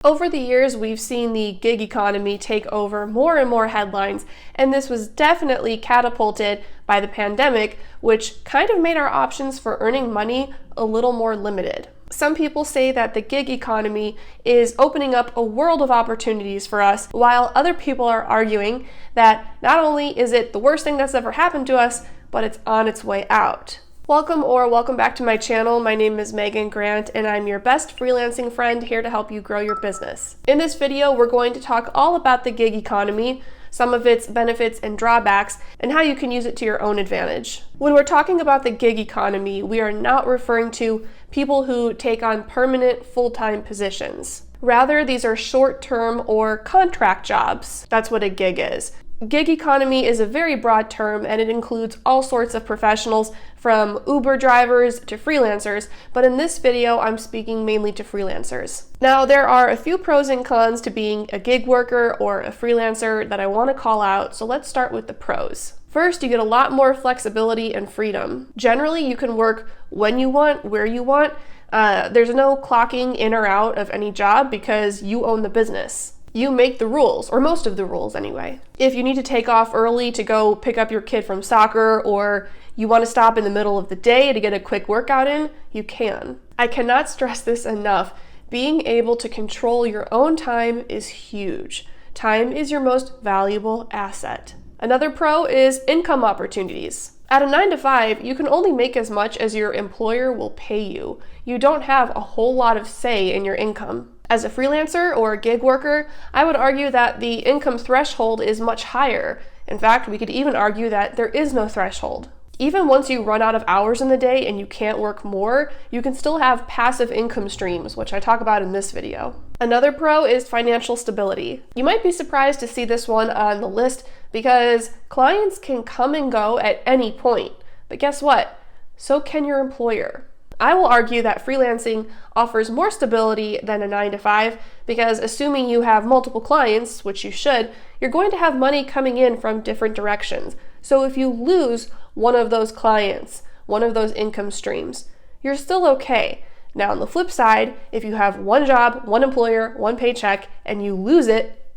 Over the years, we've seen the gig economy take over more and more headlines, and this was definitely catapulted by the pandemic, which kind of made our options for earning money a little more limited. Some people say that the gig economy is opening up a world of opportunities for us, while other people are arguing that not only is it the worst thing that's ever happened to us, but it's on its way out. Welcome back to my channel. My name is Megan Grant, and I'm your best freelancing friend here to help you grow your business. In this video, we're going to talk all about the gig economy, some of its benefits and drawbacks, and how you can use it to your own advantage. When we're talking about the gig economy, we are not referring to people who take on permanent full-time positions. Rather, these are short-term or contract jobs. That's what a gig is. Gig economy is a very broad term, and it includes all sorts of professionals from Uber drivers to freelancers, but in this video I'm speaking mainly to freelancers. Now, there are a few pros and cons to being a gig worker or a freelancer that I want to call out, so let's start with the pros. First, you get a lot more flexibility and freedom. Generally, you can work when you want, where you want. There's no clocking in or out of any job because you own the business. You make the rules, or most of the rules anyway. If you need to take off early to go pick up your kid from soccer, or you want to stop in the middle of the day to get a quick workout in, you can. I cannot stress this enough. Being able to control your own time is huge. Time is your most valuable asset. Another pro is income opportunities. At a 9-to-5, you can only make as much as your employer will pay you. You don't have a whole lot of say in your income. As a freelancer or a gig worker, I would argue that the income threshold is much higher. In fact, we could even argue that there is no threshold. Even once you run out of hours in the day and you can't work more, you can still have passive income streams, which I talk about in this video. Another pro is financial stability. You might be surprised to see this one on the list because clients can come and go at any point. But guess what? So can your employer. I will argue that freelancing offers more stability than a 9-to-5 because assuming you have multiple clients, which you should, you're going to have money coming in from different directions. So if you lose one of those clients, one of those income streams, you're still okay. Now on the flip side, if you have one job, one employer, one paycheck, and you lose it,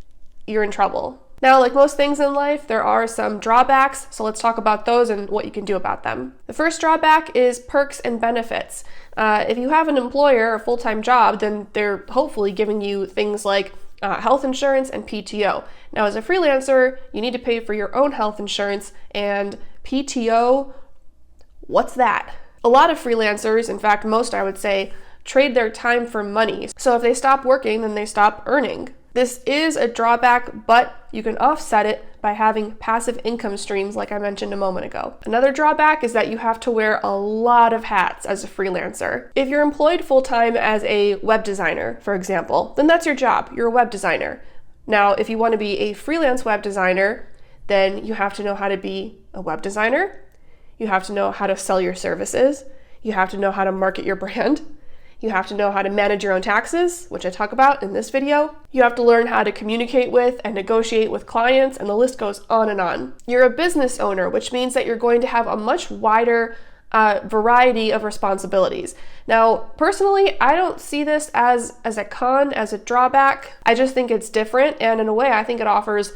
you're in trouble. Now, like most things in life, there are some drawbacks, so let's talk about those and what you can do about them. The first drawback is perks and benefits. If you have an employer, a full-time job, then they're hopefully giving you things like health insurance and PTO. Now, as a freelancer, you need to pay for your own health insurance, and PTO, what's that? A lot of freelancers, in fact, most I would say, trade their time for money. So if they stop working, then they stop earning. This is a drawback, but you can offset it by having passive income streams like I mentioned a moment ago. Another drawback is that you have to wear a lot of hats as a freelancer. If you're employed full-time as a web designer, for example, then that's your job. You're a web designer. Now, if you want to be a freelance web designer, then you have to know how to be a web designer. You have to know how to sell your services. You have to know how to market your brand. You have to know how to manage your own taxes, which I talk about in this video. You have to learn how to communicate with and negotiate with clients, and the list goes on and on. You're a business owner, which means that you're going to have a much wider variety of responsibilities. Now, personally, I don't see this as a con, as a drawback. I just think it's different, and in a way, I think it offers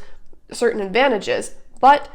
certain advantages, but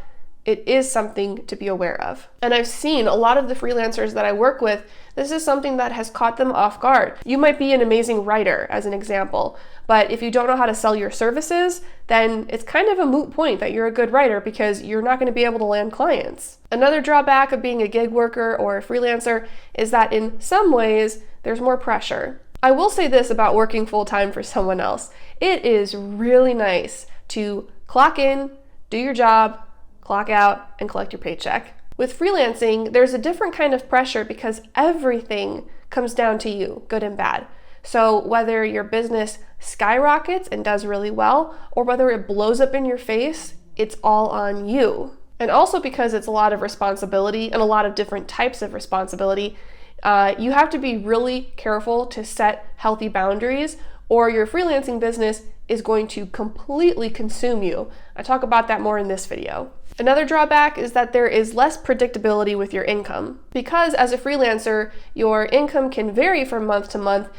it is something to be aware of. And I've seen a lot of the freelancers that I work with, this is something that has caught them off guard. You might be an amazing writer, as an example, but if you don't know how to sell your services, then it's kind of a moot point that you're a good writer because you're not going to be able to land clients. Another drawback of being a gig worker or a freelancer is that in some ways, there's more pressure. I will say this about working full-time for someone else. It is really nice to clock in, do your job, clock out, and collect your paycheck. With freelancing, there's a different kind of pressure because everything comes down to you, good and bad. So whether your business skyrockets and does really well, or whether it blows up in your face, it's all on you. And also because it's a lot of responsibility and a lot of different types of responsibility, you have to be really careful to set healthy boundaries, or your freelancing business is going to completely consume you. I talk about that more in this video. Another drawback is that there is less predictability with your income. Because as a freelancer, your income can vary from month to month,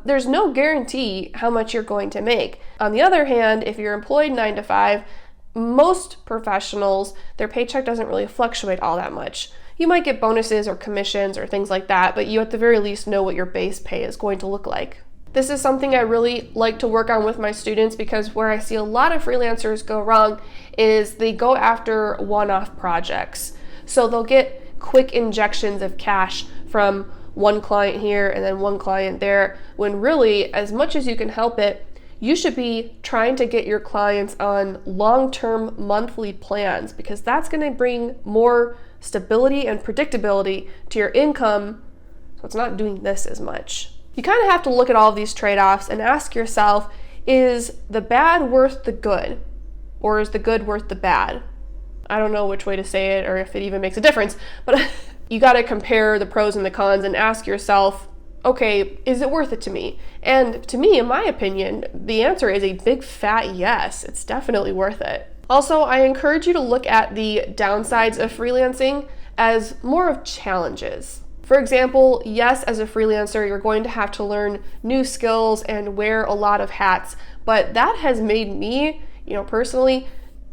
there's no guarantee how much you're going to make. On the other hand, if you're employed 9 to 5, most professionals, their paycheck doesn't really fluctuate all that much. You might get bonuses or commissions or things like that, but you at the very least know what your base pay is going to look like. This is something I really like to work on with my students, because where I see a lot of freelancers go wrong is they go after one-off projects. So they'll get quick injections of cash from one client here and then one client there, when really, as much as you can help it, you should be trying to get your clients on long-term monthly plans, because that's going to bring more stability and predictability to your income, so it's not doing this as much. You kind of have to look at all of these trade-offs and ask yourself, is the bad worth the good, or is the good worth the bad? I don't know which way to say it or if it even makes a difference, but you got to compare the pros and the cons and ask yourself, okay, is it worth it to me? And to me, in my opinion, the answer is a big fat yes. It's definitely worth it. Also, I encourage you to look at the downsides of freelancing as more of challenges. For example, yes, as a freelancer, you're going to have to learn new skills and wear a lot of hats, but that has made me, personally,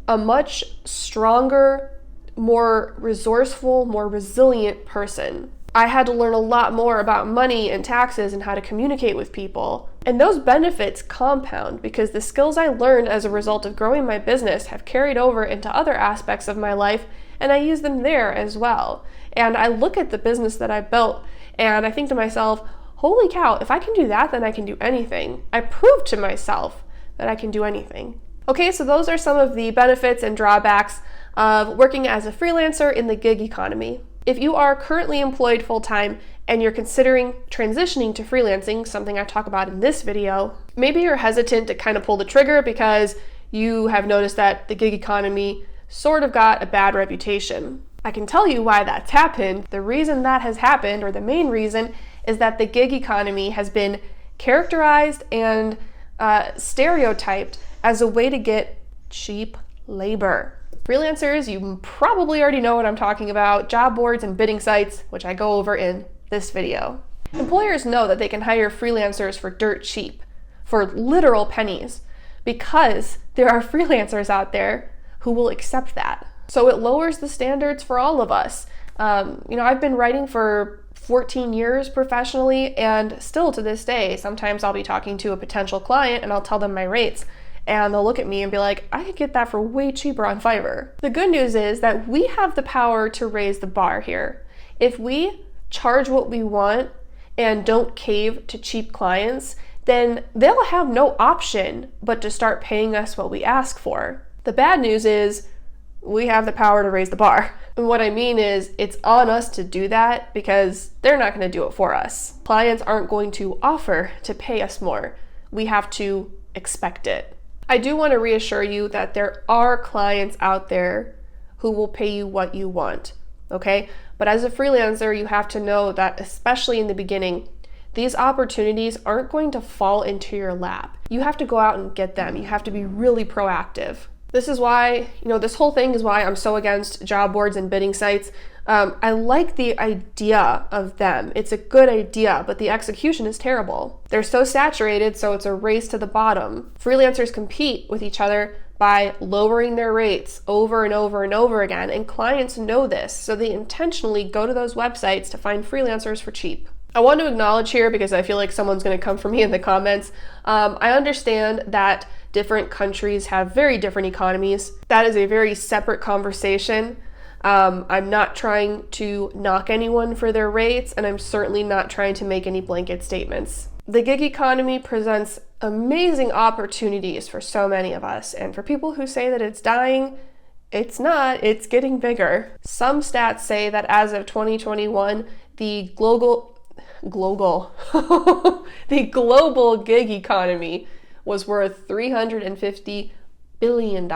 a much stronger, more resourceful, more resilient person. I had to learn a lot more about money and taxes and how to communicate with people. And those benefits compound, because the skills I learned as a result of growing my business have carried over into other aspects of my life, and I use them there as well. And I look at the business that I built and I think to myself, holy cow, if I can do that, then I can do anything. I proved to myself that I can do anything. Okay, so those are some of the benefits and drawbacks of working as a freelancer in the gig economy. If you are currently employed full-time and you're considering transitioning to freelancing, something I talk about in this video, maybe you're hesitant to kind of pull the trigger because you have noticed that the gig economy sort of got a bad reputation. I can tell you why that's happened. The reason that has happened, or the main reason, is that the gig economy has been characterized and stereotyped as a way to get cheap labor. Freelancers, you probably already know what I'm talking about, job boards and bidding sites, which I go over in this video. Employers know that they can hire freelancers for dirt cheap, for literal pennies, because there are freelancers out there who will accept that. So it lowers the standards for all of us. I've been writing for 14 years professionally, and still to this day, sometimes I'll be talking to a potential client and I'll tell them my rates. And they'll look at me and be like, I could get that for way cheaper on Fiverr. The good news is that we have the power to raise the bar here. If we charge what we want and don't cave to cheap clients, then they'll have no option but to start paying us what we ask for. The bad news is we have the power to raise the bar. And what I mean is it's on us to do that, because they're not going to do it for us. Clients aren't going to offer to pay us more. We have to expect it. I do want to reassure you that there are clients out there who will pay you what you want, okay? But as a freelancer, you have to know that, especially in the beginning, these opportunities aren't going to fall into your lap. You have to go out and get them. You have to be really proactive. This is why, this whole thing is why I'm so against job boards and bidding sites. I like the idea of them. It's a good idea, but the execution is terrible. They're so saturated, so it's a race to the bottom. Freelancers compete with each other by lowering their rates over and over and over again, and clients know this, so they intentionally go to those websites to find freelancers for cheap. I want to acknowledge here, because I feel like someone's going to come for me in the comments. I understand that different countries have very different economies. That is a very separate conversation. I'm not trying to knock anyone for their rates, and I'm certainly not trying to make any blanket statements. The gig economy presents amazing opportunities for so many of us, and for people who say that it's dying, it's not, it's getting bigger. Some stats say that as of 2021, the global gig economy was worth $350 billion.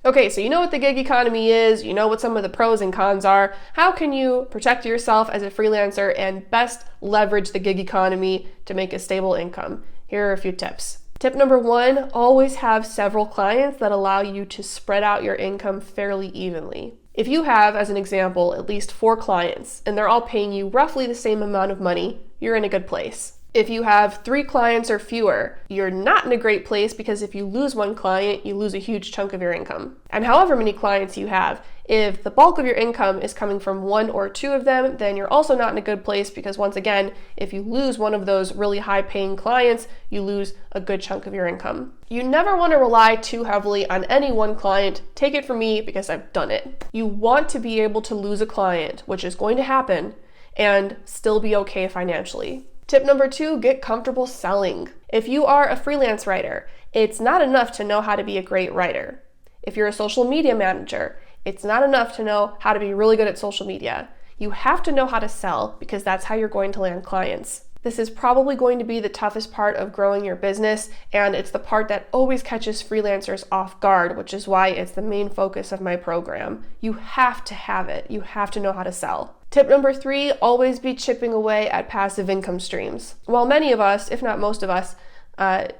Okay, so you know what the gig economy is, you know what some of the pros and cons are. How can you protect yourself as a freelancer and best leverage the gig economy to make a stable income? Here are a few tips. Tip number 1, always have several clients that allow you to spread out your income fairly evenly. If you have, as an example, at least 4 clients and they're all paying you roughly the same amount of money, you're in a good place. If you have 3 clients or fewer, you're not in a great place because if you lose one client, you lose a huge chunk of your income. And however many clients you have, if the bulk of your income is coming from 1 or 2 of them, then you're also not in a good place because once again, if you lose one of those really high paying clients, you lose a good chunk of your income. You never want to rely too heavily on any one client. Take it from me because I've done it. You want to be able to lose a client, which is going to happen, and still be okay financially. Tip number 2, get comfortable selling. If you are a freelance writer, it's not enough to know how to be a great writer. If you're a social media manager, it's not enough to know how to be really good at social media. You have to know how to sell because that's how you're going to land clients. This is probably going to be the toughest part of growing your business, and it's the part that always catches freelancers off guard, which is why it's the main focus of my program. You have to have it. You have to know how to sell. Tip number 3, always be chipping away at passive income streams. While many of us, if not most of us,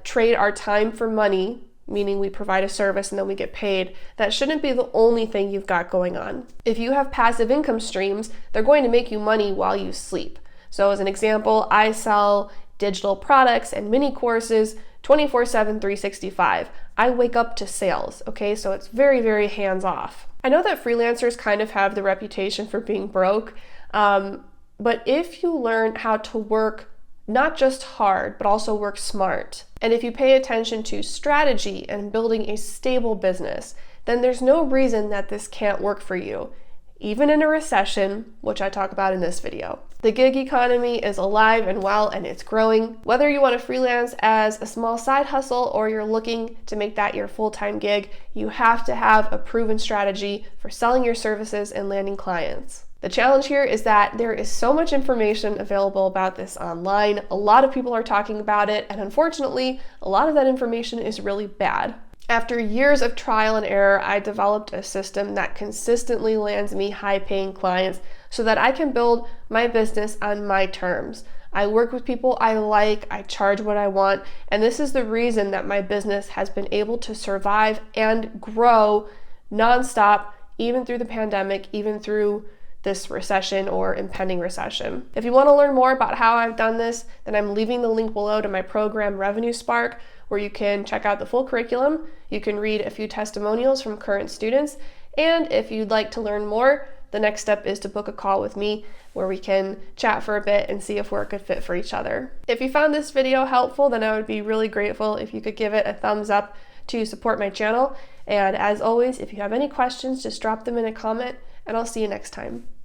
trade our time for money, meaning we provide a service and then we get paid, that shouldn't be the only thing you've got going on. If you have passive income streams, they're going to make you money while you sleep. So as an example, I sell digital products and mini courses 24/7, 365. I wake up to sales, okay? So it's very, very hands-off. I know that freelancers kind of have the reputation for being broke, but if you learn how to work not just hard, but also work smart, and if you pay attention to strategy and building a stable business, then there's no reason that this can't work for you, even in a recession, which I talk about in this video. The gig economy is alive and well, and it's growing. Whether you want to freelance as a small side hustle or you're looking to make that your full-time gig, you have to have a proven strategy for selling your services and landing clients. The challenge here is that there is so much information available about this online. A lot of people are talking about it, and unfortunately, a lot of that information is really bad. After years of trial and error, I developed a system that consistently lands me high-paying clients so that I can build my business on my terms. I work with people I like, I charge what I want, and this is the reason that my business has been able to survive and grow nonstop, even through the pandemic, even through this recession or impending recession. If you want to learn more about how I've done this, then I'm leaving the link below to my program Revenue Spark, where you can check out the full curriculum, you can read a few testimonials from current students, and if you'd like to learn more, the next step is to book a call with me where we can chat for a bit and see if we're a good fit for each other. If you found this video helpful, then I would be really grateful if you could give it a thumbs up to support my channel. And as always, if you have any questions, just drop them in a comment, and I'll see you next time.